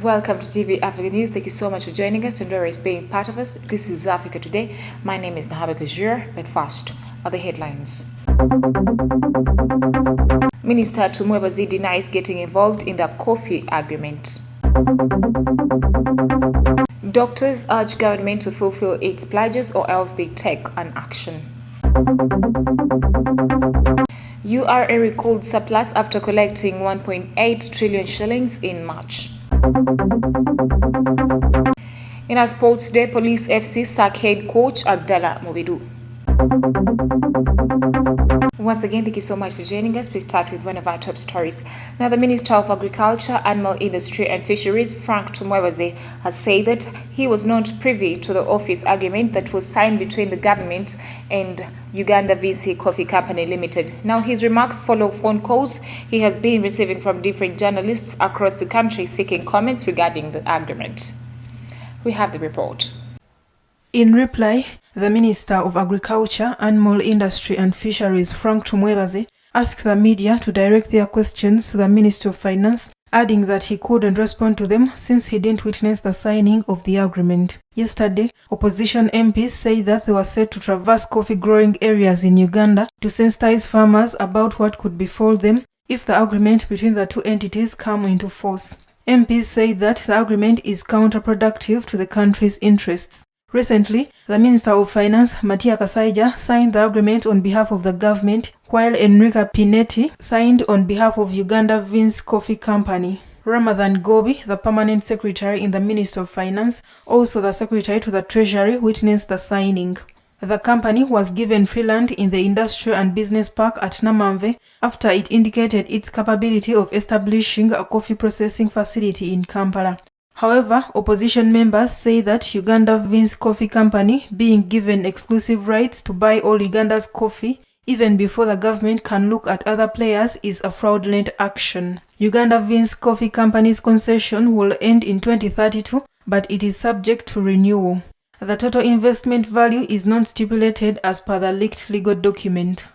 Welcome to TV Africa News. Thank you so much for joining us and always being part of us. This is Africa Today. My name is Nato, but first are the headlines. Minister CongoBrazzaville denies getting involved in the coffee agreement. Doctors urge government to fulfill its pledges or else they take an action. URA recalled surplus after collecting 1.8 trillion shillings in March. In our sports day, Police FC sack head coach Abdallah Mobedu. Once again, thank you so much for joining us. Please start with one of our top stories. Now, the Minister of Agriculture, Animal Industry and Fisheries, Frank CongoBrazzaville, has said that he was not privy to the office agreement that was signed between the government and Uganda VC Coffee Company Limited. Now, his remarks follow phone calls he has been receiving from different journalists across the country seeking comments regarding the agreement. We have the report. In reply, the Minister of Agriculture, Animal Industry and Fisheries, Frank CongoBrazzaville, asked the media to direct their questions to the Minister of Finance, adding that he couldn't respond to them since he didn't witness the signing of the agreement. Yesterday, opposition MPs say that they were set to traverse coffee-growing areas in Uganda to sensitize farmers about what could befall them if the agreement between the two entities come into force. MPs say that the agreement is counterproductive to the country's interests. Recently, the Minister of Finance, Matia Kasaija, signed the agreement on behalf of the government, while Enrica Pinetti signed on behalf of Uganda Vince Coffee Company. Ramadhan Gobi, the permanent secretary in the Ministry of Finance, also the secretary to the Treasury, witnessed the signing. The company was given free land in the Industrial and Business Park at Namamve after it indicated its capability of establishing a coffee processing facility in Kampala. However, opposition members say that Uganda Vince Coffee Company being given exclusive rights to buy all Uganda's coffee even before the government can look at other players is a fraudulent action. Uganda Vince Coffee Company's concession will end in 2032, but it is subject to renewal. The total investment value is not stipulated as per the leaked legal document.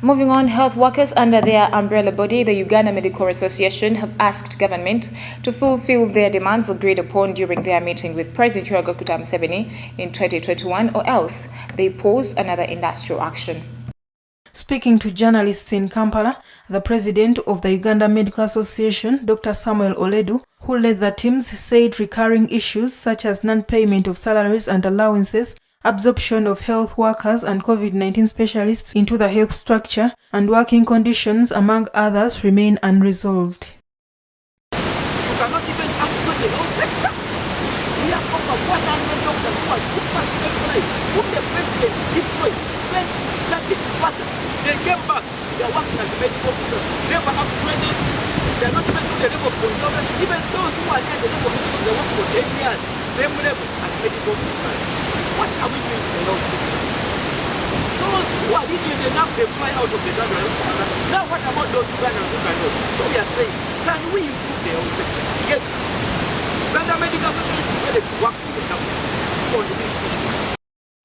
Moving on, health workers under their umbrella body, the Uganda Medical Association, have asked government to fulfill their demands agreed upon during their meeting with President Yoweri Museveni in 2021, or else they pose another industrial action. Speaking to journalists in Kampala, the president of the Uganda Medical Association, Dr. Samuel Oledu, who led the teams, said recurring issues such as non-payment of salaries and allowances, absorption of health workers and COVID-19 specialists into the health structure, and working conditions, among others, remain unresolved. You cannot even upgrade the health sector. We have over 100 doctors who are super specialized, whom the president deployed, sent to study further. They came back, they are working as medical officers, never upgraded. They are not even to the level of consultant. Even those who are near the level of medical, they work for 10 years, same level as medical officers. What are we doing to the health sector? Those who are idiot enough, they fly out of the country. Now what about those Ugandans who cannot? So we are saying, can we improve the health sector? Get Uganda Medical Association decided to work with the government on these issues.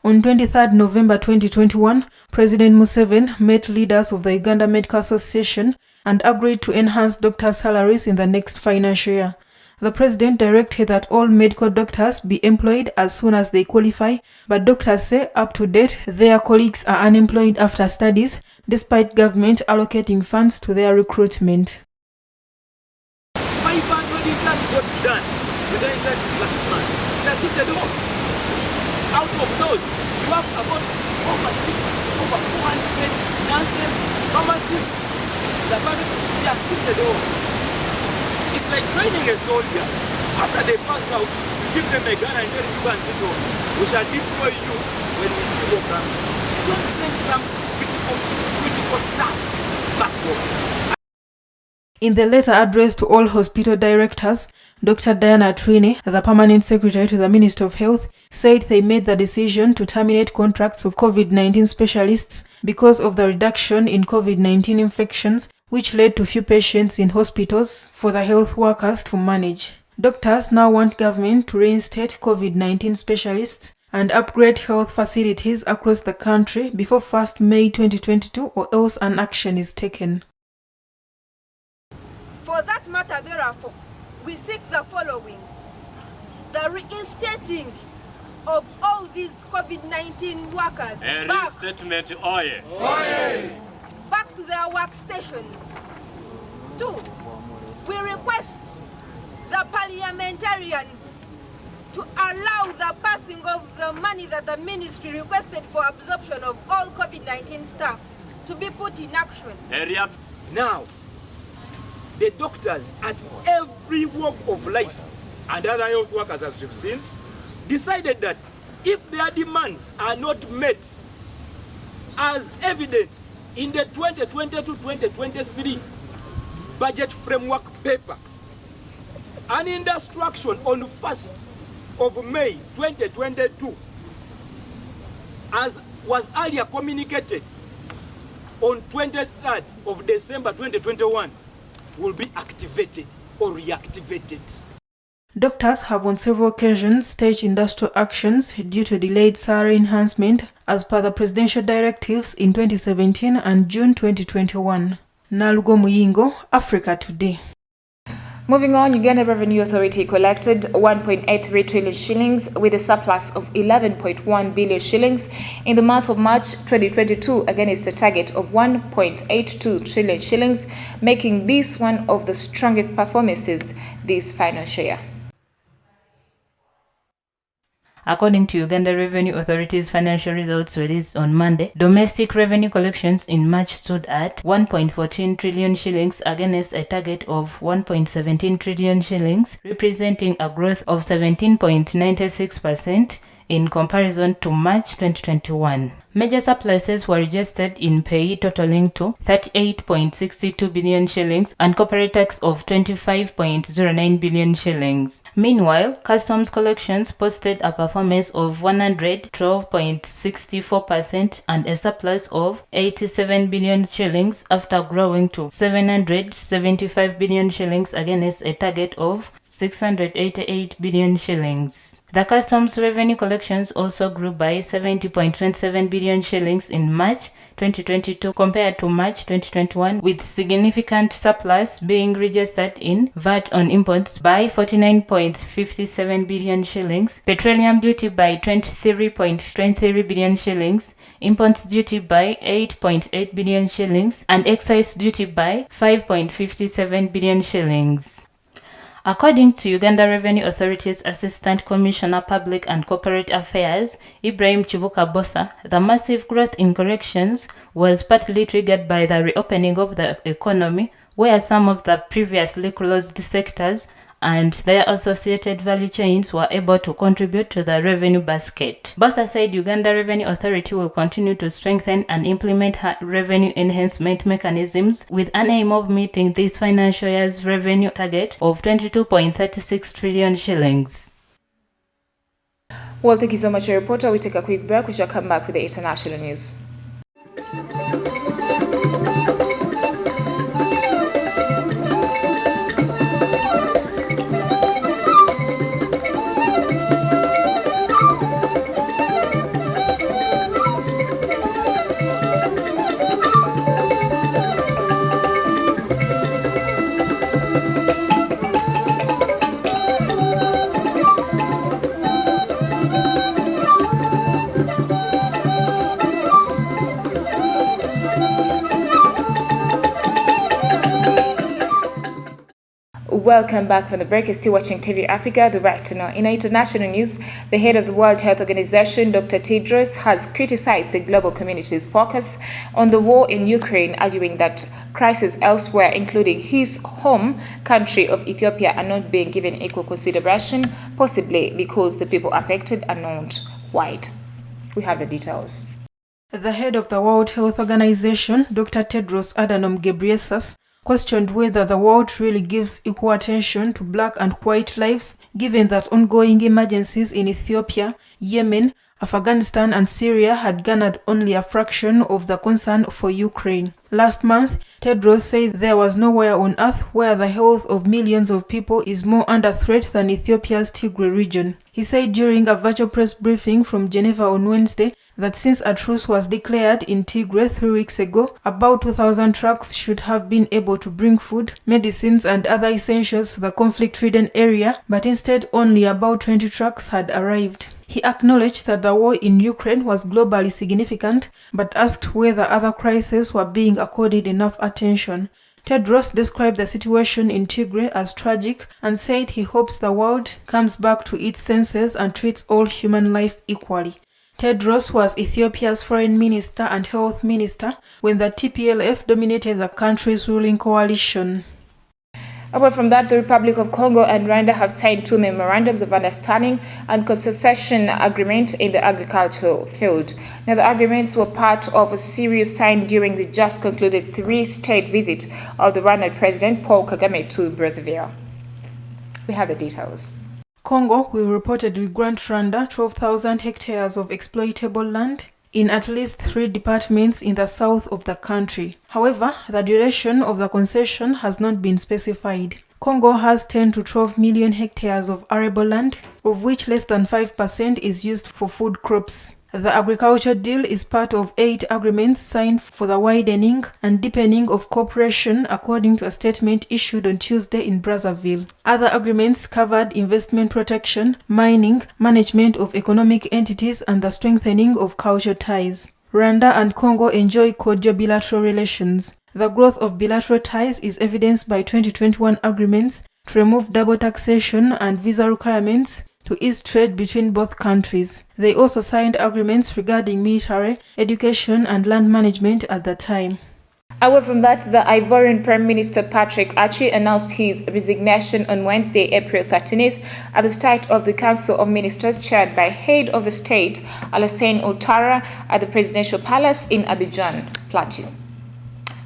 On 23 November 2021, President Museveni met leaders of the Uganda Medical Association and agreed to enhance doctors' salaries in the next financial year. The president directed that all medical doctors be employed as soon as they qualify, but doctors say up to date their colleagues are unemployed after studies, despite government allocating funds to their recruitment. 500 interns got done with the interns last month. They are seated home. Out of those, you have about over 400 nurses, pharmacists, they are seated home. It's like training a soldier. After they pass out, you give them a gun and tell them you go and sit home. We shall deploy you when we see what comes. You don't send some critical staff back home. In the letter addressed to all hospital directors, Dr. Diana Twine, the permanent secretary to the Ministry of Health, said they made the decision to terminate contracts of COVID-19 specialists because of the reduction in COVID-19 infections, which led to few patients in hospitals for the health workers to manage. Doctors now want government to reinstate COVID-19 specialists and upgrade health facilities across the country before 1st May 2022, or else an action is taken. For that matter, therefore, we seek the following. a reinstating of all these COVID-19 workers reinstatement, oye. back to their workstations. 2, we request the parliamentarians to allow the passing of the money that the ministry requested for absorption of all COVID-19 staff to be put in action. Now, the doctors at every walk of life and other health workers, as you've seen, decided that if their demands are not met as evident in the 2022-2023 budget framework paper, an instruction on 1st of May 2022, as was earlier communicated on 23rd of December 2021, will be activated or reactivated. Doctors have on several occasions staged industrial actions due to delayed salary enhancement as per the presidential directives in 2017 and June 2021. Nalugo Muyingo, Africa Today. Moving on, Uganda Revenue Authority collected 1.83 trillion shillings with a surplus of 11.1 billion shillings in the month of March 2022 against a target of 1.82 trillion shillings, making this one of the strongest performances this financial year. According to Uganda Revenue Authority's financial results released on Monday, domestic revenue collections in March stood at 1.14 trillion shillings against a target of 1.17 trillion shillings, representing a growth of 17.96% in comparison to March 2021. Major surpluses were registered in pay totaling to 38.62 billion shillings and corporate tax of 25.09 billion shillings. Meanwhile, customs collections posted a performance of 112.64% and a surplus of 87 billion shillings after growing to 775 billion shillings against a target of 688 billion shillings. The customs revenue collections also grew by 70.27 billion shillings in March 2022 compared to March 2021, with significant surplus being registered in VAT on imports by 49.57 billion shillings, petroleum duty by 23.23 billion shillings, imports duty by 8.8 billion shillings, and excise duty by 5.57 billion shillings. According to Uganda Revenue Authority's Assistant Commissioner Public and Corporate Affairs, Ibrahim Chibuka Bossa, the massive growth in collections was partly triggered by the reopening of the economy, where some of the previously closed sectors and their associated value chains were able to contribute to the revenue basket. Bossa said Uganda Revenue Authority will continue to strengthen and implement revenue enhancement mechanisms with an aim of meeting this financial year's revenue target of 22.36 trillion shillings. Well, thank you so much, reporter. We take a quick break. We shall come back with the international news. Welcome back from the break. You're still watching TV Africa, the right to know. In international news, the head of the World Health Organization, Dr. Tedros, has criticized the global community's focus on the war in Ukraine, arguing that crises elsewhere, including his home country of Ethiopia, are not being given equal consideration, possibly because the people affected are not white. We have the details. The head of the World Health Organization, Dr. Tedros Adhanom Ghebreyesus, questioned whether the world really gives equal attention to black and white lives, given that ongoing emergencies in Ethiopia, Yemen, Afghanistan and Syria had garnered only a fraction of the concern for Ukraine. Last month, Tedros said there was nowhere on earth where the health of millions of people is more under threat than Ethiopia's Tigray region. He said during a virtual press briefing from Geneva on Wednesday that since a truce was declared in Tigray 3 weeks ago, about 2,000 trucks should have been able to bring food, medicines and other essentials to the conflict-ridden area, but instead only about 20 trucks had arrived. He acknowledged that the war in Ukraine was globally significant, but asked whether other crises were being accorded enough attention. Tedros described the situation in Tigray as tragic and said he hopes the world comes back to its senses and treats all human life equally. Tedros was Ethiopia's foreign minister and health minister when the TPLF dominated the country's ruling coalition. Apart from that, the Republic of Congo and Rwanda have signed 2 memorandums of understanding and concession agreement in the agricultural field. Now, the agreements were part of a series signed during the just concluded 3-state visit of the Rwandan President Paul Kagame to Brazzaville. We have the details. Congo will reportedly grant Rwanda 12,000 hectares of exploitable land in at least 3 departments in the south of the country. However, the duration of the concession has not been specified. Congo has 10 to 12 million hectares of arable land, of which less than 5% is used for food crops. The agriculture deal is part of 8 agreements signed for the widening and deepening of cooperation, according to a statement issued on Tuesday in Brazzaville. Other agreements covered investment protection, mining, management of economic entities, and the strengthening of cultural ties. Rwanda and Congo enjoy cordial bilateral relations. The growth of bilateral ties is evidenced by 2021 agreements to remove double taxation and visa requirements to ease trade between both countries. They also signed agreements regarding military, education and land management at the time. Away from that, the Ivorian Prime Minister Patrick Achi announced his resignation on Wednesday, April 13th, at the start of the Council of Ministers chaired by head of the state, Alassane Ouattara, at the Presidential Palace in Abidjan, Plateau.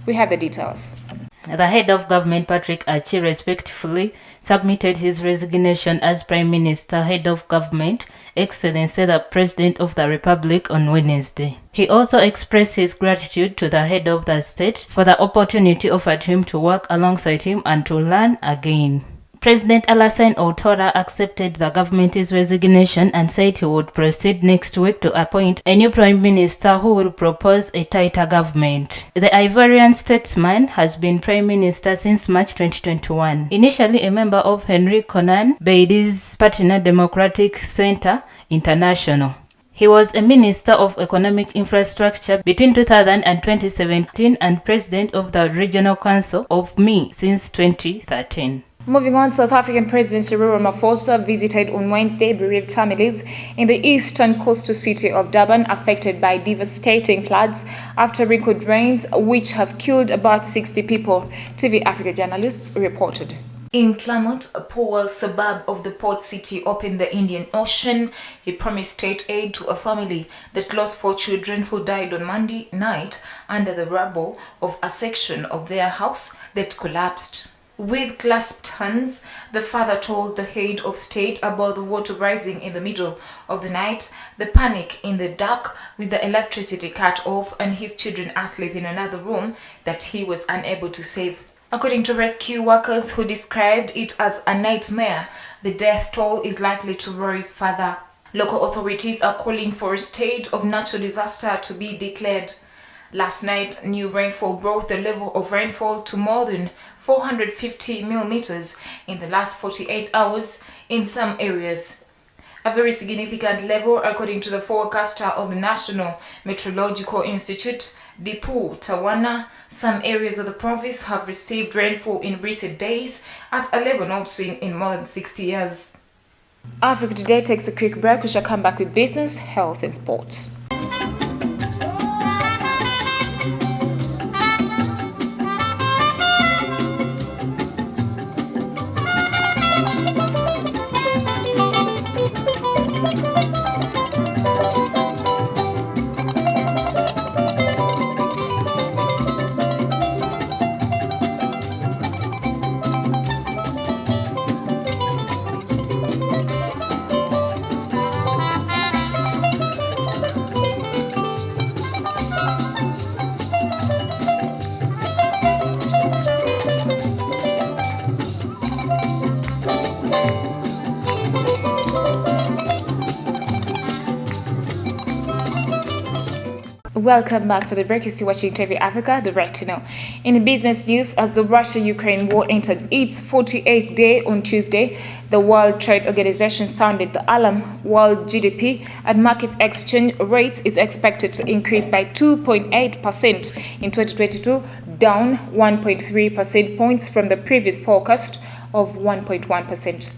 We have the details. The head of government, Patrick Achi, respectfully submitted his resignation as Prime Minister, head of government, Excellency the President of the Republic on Wednesday. He also expressed his gratitude to the head of the state for the opportunity offered him to work alongside him and to learn again. President Alassane Ouattara accepted the government's resignation and said he would proceed next week to appoint a new prime minister who will propose a tighter government. The Ivorian statesman has been prime minister since March 2021. Initially a member of Henry Konan Bedi's Partner Democratic Center International. He was a Minister of Economic Infrastructure between 2000 and 2017 and President of the Regional Council of ME since 2013. Moving on, South African President Cyril Ramaphosa visited on Wednesday bereaved families in the eastern coastal city of Durban affected by devastating floods after record rains which have killed about 60 people, TV Africa journalists reported. In Claremont, a poor suburb of the port city up in the Indian Ocean, he promised state aid to a family that lost 4 children who died on Monday night under the rubble of a section of their house that collapsed. With clasped hands, the father told the head of state about the water rising in the middle of the night, the panic in the dark with the electricity cut off and his children asleep in another room that he was unable to save. According to rescue workers who described it as a nightmare, the death toll is likely to rise further. Local authorities are calling for a state of natural disaster to be declared. Last night, new rainfall brought the level of rainfall to more than 450 millimeters in the last 48 hours in some areas. A very significant level, according to the forecaster of the National Meteorological Institute, Dipu Tawana. Some areas of the province have received rainfall in recent days at a level not seen in more than 60 years. Africa Today takes a quick break. We shall come back with business, health and sports. Welcome back for the break. You're still watching TV Africa, the right to know. In the business news, as the Russia-Ukraine war entered its 48th day on Tuesday, the World Trade Organization sounded the alarm. World GDP at market exchange rates is expected to increase by 2.8% in 2022, down 1.3 percentage points from the previous forecast of 1.1%.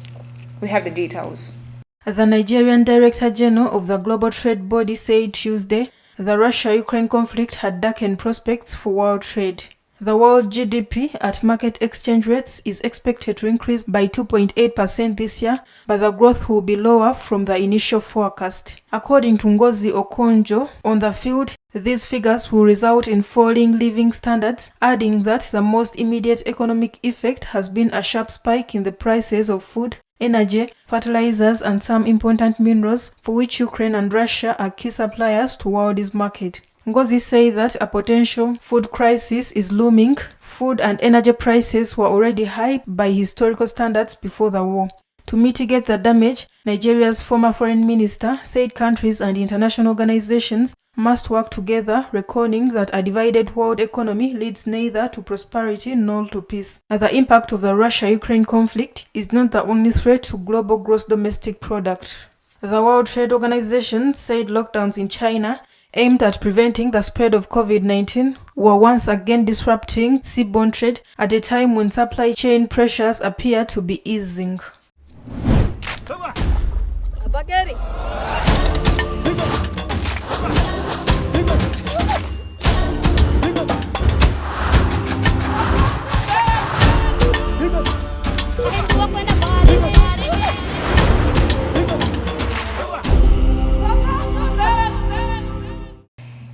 We have the details. The Nigerian Director General of the Global Trade Body said Tuesday the Russia-Ukraine conflict had darkened prospects for world trade. The world GDP at market exchange rates is expected to increase by 2.8% this year, but the growth will be lower from the initial forecast. According to Ngozi Okonjo, on the field, these figures will result in falling living standards, adding that the most immediate economic effect has been a sharp spike in the prices of food, energy, fertilizers, and some important minerals for which Ukraine and Russia are key suppliers to world's market. Ngozi said that a potential food crisis is looming. Food and energy prices were already high by historical standards before the war. To mitigate the damage, Nigeria's former foreign minister said countries and international organizations must work together, reckoning that a divided world economy leads neither to prosperity nor to peace. The impact of the Russia-Ukraine conflict is not the only threat to global gross domestic product. The World Trade Organization said lockdowns in China aimed at preventing the spread of COVID-19 were once again disrupting seaborne trade at a time when supply chain pressures appear to be easing.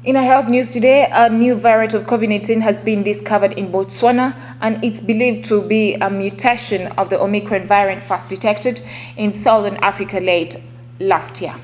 In our health news today, a new variant of COVID-19 has been discovered in Botswana, and it's believed to be a mutation of the Omicron variant first detected in Southern Africa late last year.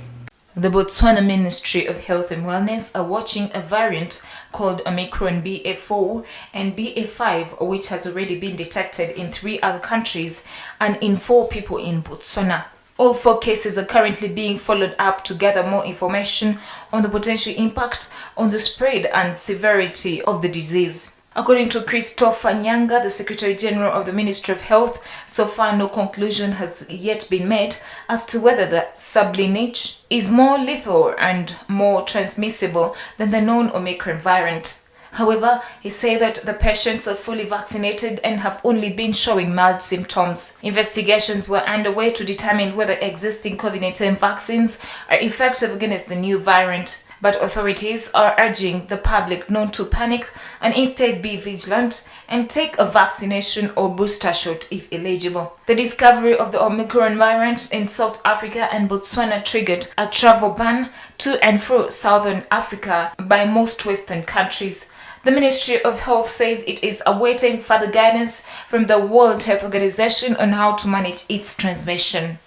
The Botswana Ministry of Health and Wellness are watching a variant called Omicron BA4 and BA5, which has already been detected in 3 other countries and in 4 people in Botswana. All 4 cases are currently being followed up to gather more information on the potential impact on the spread and severity of the disease. According to Christopher Nyanga, the Secretary General of the Ministry of Health, so far no conclusion has yet been made as to whether the sublineage is more lethal and more transmissible than the known Omicron variant. However, he said that the patients are fully vaccinated and have only been showing mild symptoms. Investigations were underway to determine whether existing COVID-19 vaccines are effective against the new variant. But authorities are urging the public not to panic and instead be vigilant and take a vaccination or booster shot if eligible. The discovery of the Omicron variant in South Africa and Botswana triggered a travel ban to and through Southern Africa by most Western countries. The Ministry of Health says it is awaiting further guidance from the World Health Organization on how to manage its transmission.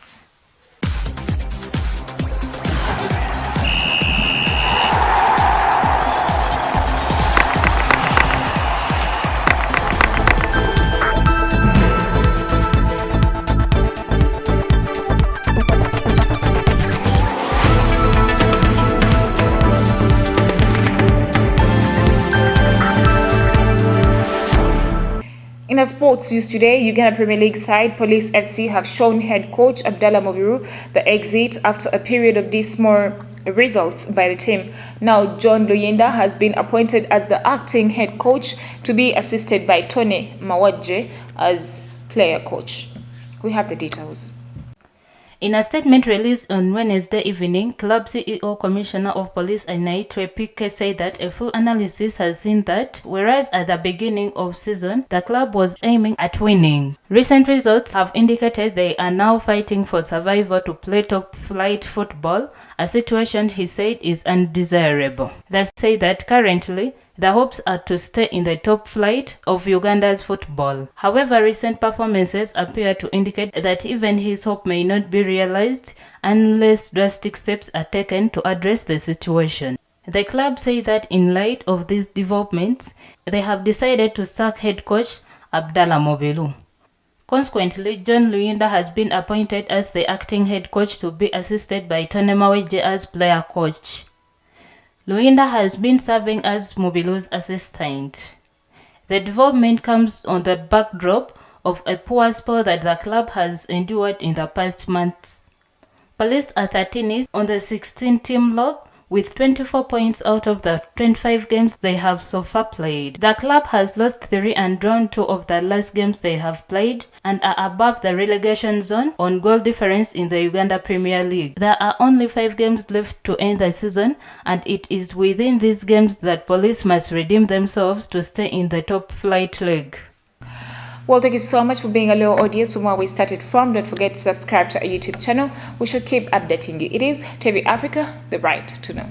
In a sports news today, Uganda Premier League side Police FC have shown head coach Abdallah Mobiru the exit after a period of dismal results by the team. Now, John Luyenda has been appointed as the acting head coach to be assisted by Tony Mawadje as player coach. We have the details. In a statement released on Wednesday evening, Club CEO Commissioner of Police Anaitwe Pike said that a full analysis has seen that, whereas at the beginning of season, the club was aiming at winning. Recent results have indicated they are now fighting for survival to play top-flight football, a situation he said is undesirable. They say that currently, the hopes are to stay in the top flight of Uganda's football. However, recent performances appear to indicate that even his hope may not be realized unless drastic steps are taken to address the situation. The club say that in light of these developments, they have decided to sack head coach Abdallah Mobiru. Consequently, John Luyenda has been appointed as the acting head coach to be assisted by Tony Mawadje as player coach. Luinda has been serving as Mobilo's assistant. The development comes on the backdrop of a poor spell that the club has endured in the past months. Police are 13th on the 16-team log with 24 points out of the 25 games they have so far played. The club has lost 3 and drawn 2 of the last games they have played and are above the relegation zone on goal difference in the Uganda Premier League. There are only 5 games left to end the season, and it is within these games that Police must redeem themselves to stay in the top flight league. Well, thank you so much for being a loyal audience from where we started from. Don't forget to subscribe to our YouTube channel. We shall keep updating you. It is TV Africa, the right to know.